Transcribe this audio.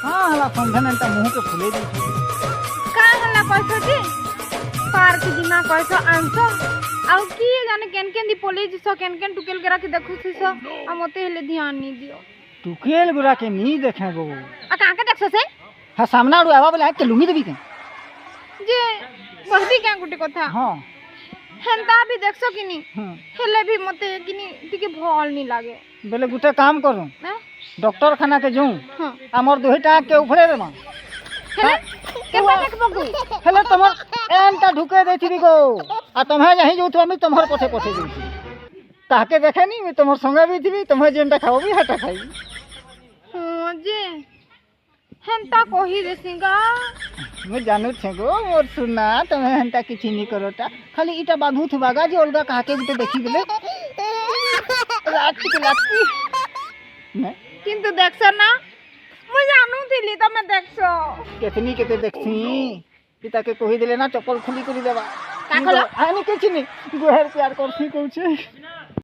हाँ हला समझन एंटा मुंह के फुले दी का हल्ला कहছো जी पार्क जिमा कहছো आंसो आउ की जाने केन केन दी पुलिस सो केन केन टुकेल करा के देखु सो आ मते हेले ध्यान नहीं दियो टुकेल गुरा के नी देखे गो आ का के देखছো से हाँ सामना आडू आवा बोले के लुंगी देबी के जे बहती क्या गुटे कथा हाँ हेंता भी देखছো किनी हाँ हेले भी मते किनी टिके भल नहीं लागे बोले गुटे काम करूं हैं डॉक्टर खाना के जाऊं हां आमर दोहिटा के उफरे रे मां हेले केता देख बगु हेले तमर एंटा ढुके देथिबी गो आ तमहे यही जो तुम तमहर पछे पछे देथि ताके देखे नी तमर संगे भी थिबी तमहे जेंटा खाओ भी हटा खाई हां जे हेंता कही देसिंगा मैं जानू छे गो मोर सुना तमे हंता किछि नी करोटा खाली इटा बाधू थबागा जे ओलगा काके गुटे देखि गेले रात के ने किंतु देखছো ना मुझे जानू थिली तमे देखছো केतनी केते देखछि पिता के कहि देले ना चप्पल खुली करी देबा का कहला आनी किछि नी गुहर प्यार करछि कहू छे